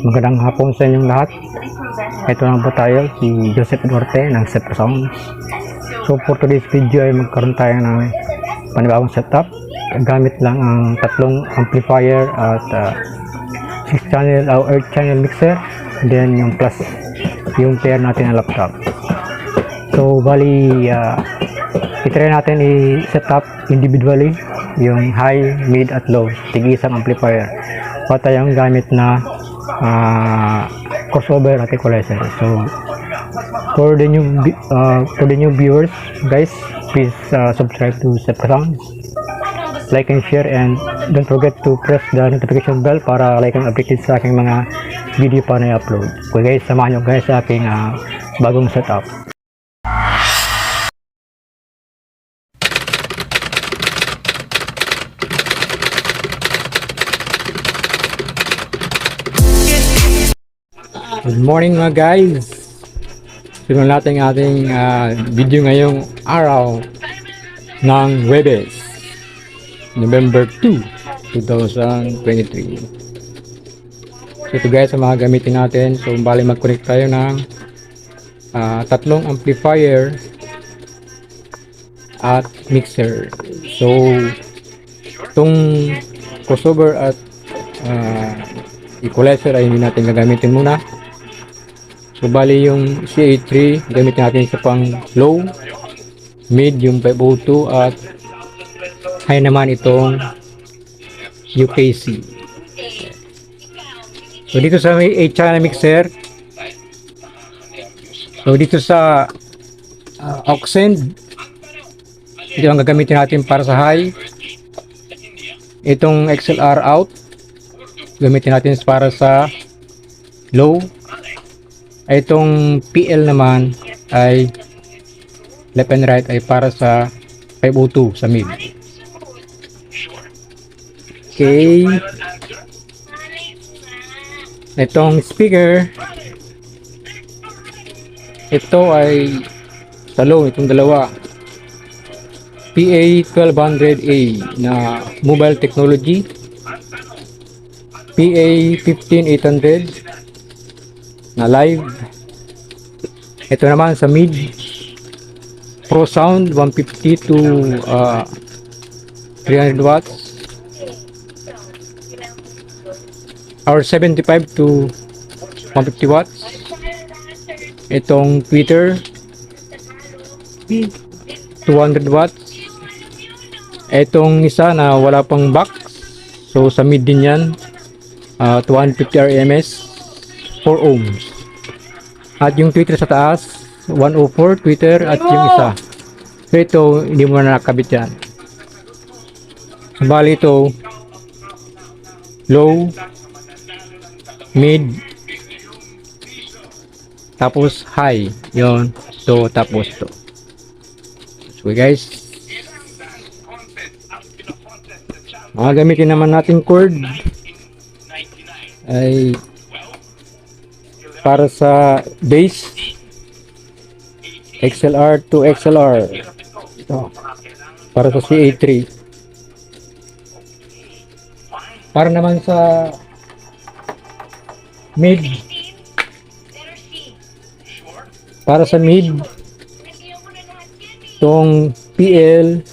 Magandang hapon sa inyong lahat. Ito na po tayo, si Joseph Duarte ng KaSOUNDS. So for today's video ay magkaroon tayo ng panibagong setup. Gamit lang ang tatlong amplifier at 6 channel o 8 channel mixer. Then yung plus yung pair natin ng laptop. So bali itry natin i-set up individually yung high, mid at low. Tig-isang amplifier. Pata yung gamit na crossover at equalizer. So for the new viewers guys, please subscribe to KaSOUNDS, like and share, and don't forget to press the notification bell para like and updated sa aking mga video pa na i-upload. So guys, samahan nyo guys sa aking bagong setup. Good morning mga guys. Simulan natin ang ating video ngayong araw ng Huwebes, November 2, 2023. So ito guys ang mga gamitin natin. So bali mag-connect tayo ng tatlong amplifier at mixer. So itong crossover at equalizer ay hindi natin gagamitin muna. So bali yung CA3 gamitin natin sa pang low, mid yung 502 at high naman itong UKC. So dito sa may 8 channel mixer, so dito sa aux-send, ito ang gagamitin natin para sa high. Itong XLR out gamitin natin para sa low. Itong PL naman ay left and right ay para sa 502 sa mid. Okay. Itong speaker, ito ay sa low, itong dalawa, PA 1200A na mobile technology, PA 15800 na live. Ito naman sa mid, Pro Sound 150 to 300 watts, or 75 to 150 watts. Itong tweeter 200 watts. Itong isa na wala pang box, so sa mid din yan, 250 RMS, 4 ohms. At yung tweeter sa taas 104 tweeter at yung isa. So ito hindi mo na nakabit yan. Bali ito low, mid, tapos high. Yon. So tapos to. So guys, mga gamitin naman natin cord ay para sa bass, XLR to XLR. Ito, para sa CA3. Para naman sa mid, itong PL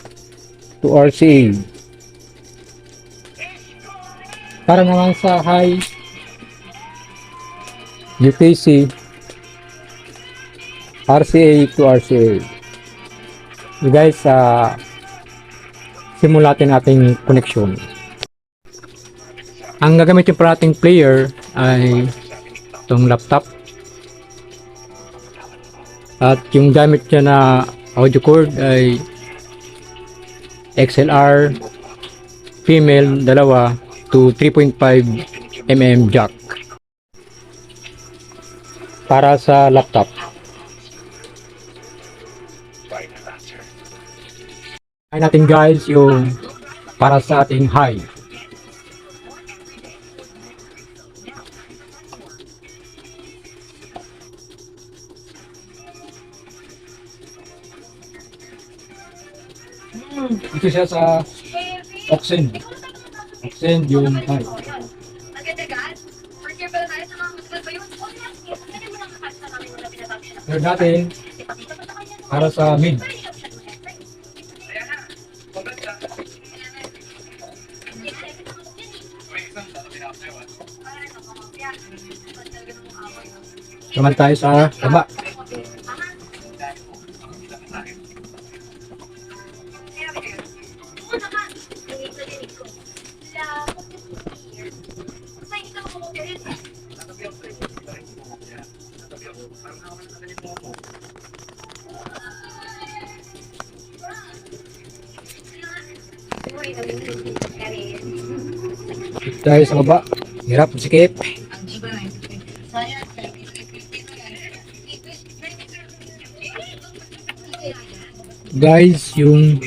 to RCA. Para naman sa high, UKC, RCA to RCA. So guys, simulatin nating connection. Ang gagamitin pa nating player ay itong laptop. At yung gamit niya na audio cord ay XLR female dalawa to 3.5 mm jack para sa laptop. Ay natin guys yung para sa ating high. Ito siya sa oxen. Oxen yung high. Third natin para sa mid. Naman tayo sa baba. Tayo sa baba. Hirap sikip. Guys, yung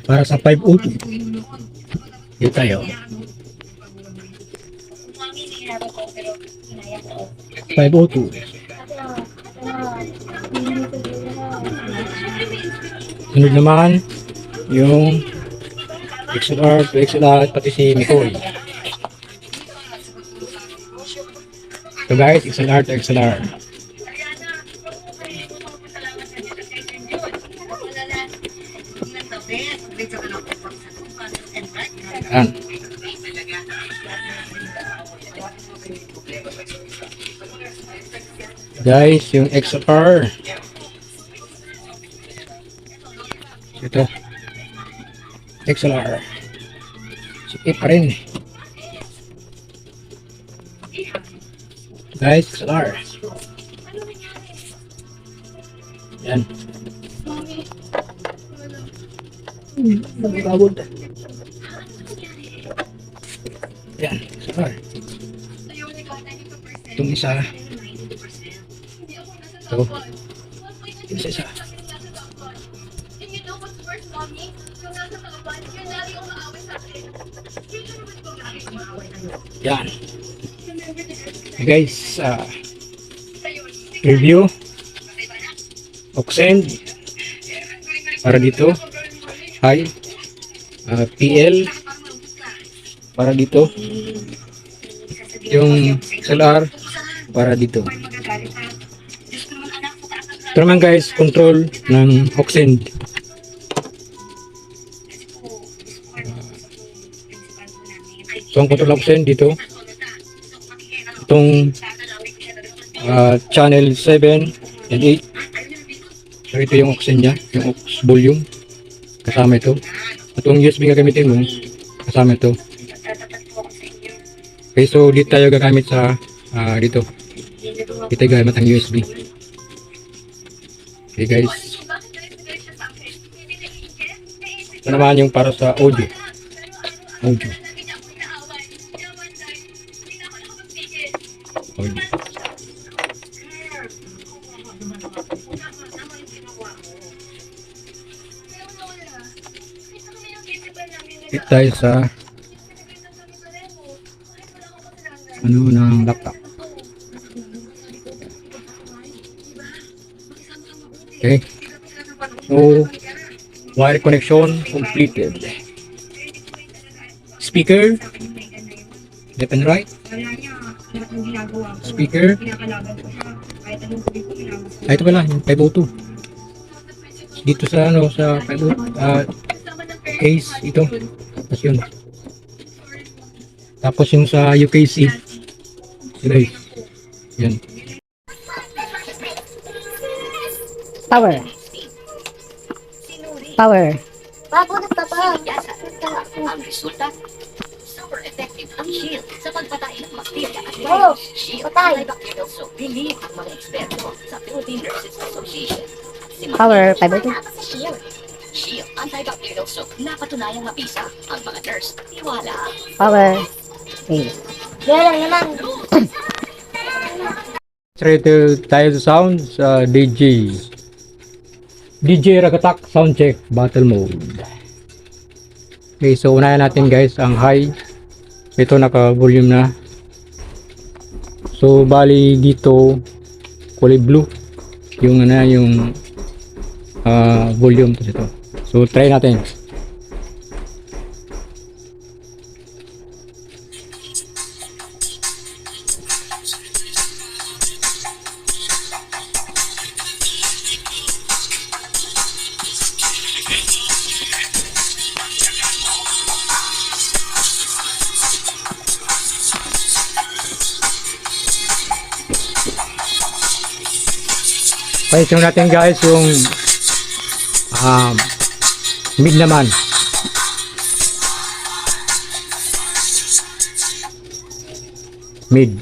para sa 502. Dito tayo. 502. Sunod naman yung XLR to XLR pati si Mikoy. So guys, XLR to XLR. Yan. Guys, yung XLR. Ito. XLR. Sikip pa rin. Guys, XLR. Yan. Nagkabod. Yan, XLR. Itong isa. Ito. Isa. Yan. Guys, review Oxend para dito, high, PL para dito, yung XLR para dito. Ito naman guys, control ng Oxend. So, ang control option dito, itong channel 7 and 8. So, ito yung option niya, yung aux volume. Kasama ito. Itong USB gagamitin mo, kasama ito. Okay, so dito tayo gagamit sa dito. Dito tayo gagamit ang USB. Okay guys. Ito naman yung para sa audio. Audio. Dito tayo sa ng laptop. Okay. So, wire connection completed. Speaker, left and right. Speaker. Ito pala, yung 502. Dito sa sa 502, case ito. Tapos yun. Tapos yung sa UKC. Guys. Yan. Power. Babunot ka pa. Ang resulta, super effective ang shield sa pagpatay ng bakterya at virus. Shield antibacterial soap. Believe ang mga eksperto sa Philippine Nurses Association. Power 502. Shield antibacterial soap. Napatunayang mapisa ang mga nurse. Tiwala. Power 8. Yan naman. Straight tayo sa sound sa DJ DJ Ragatak sound check battle mode. Okay, so unahin natin guys ang high. Ito naka volume na. So bali dito kulay blue yung yung volume to ito. So try natin. Okay, so natin guys yung mid naman. Mid.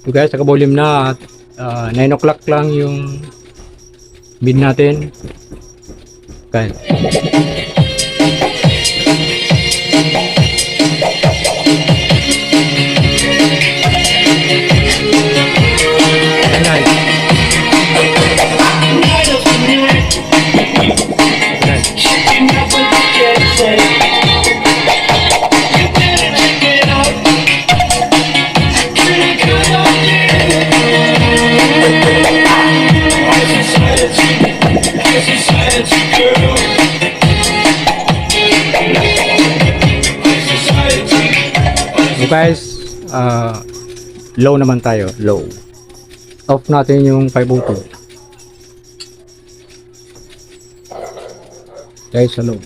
So guys, naka-volume na at 9 o'clock lang yung mid natin. Okay. So guys, low naman tayo, low. Off natin yung 502. Guys, sa low.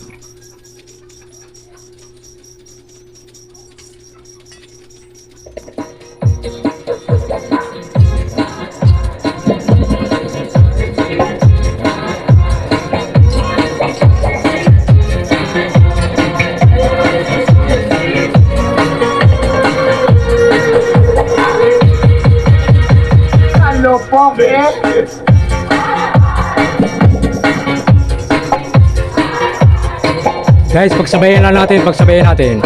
Guys, pagsabayan lang natin, pagsabayan natin.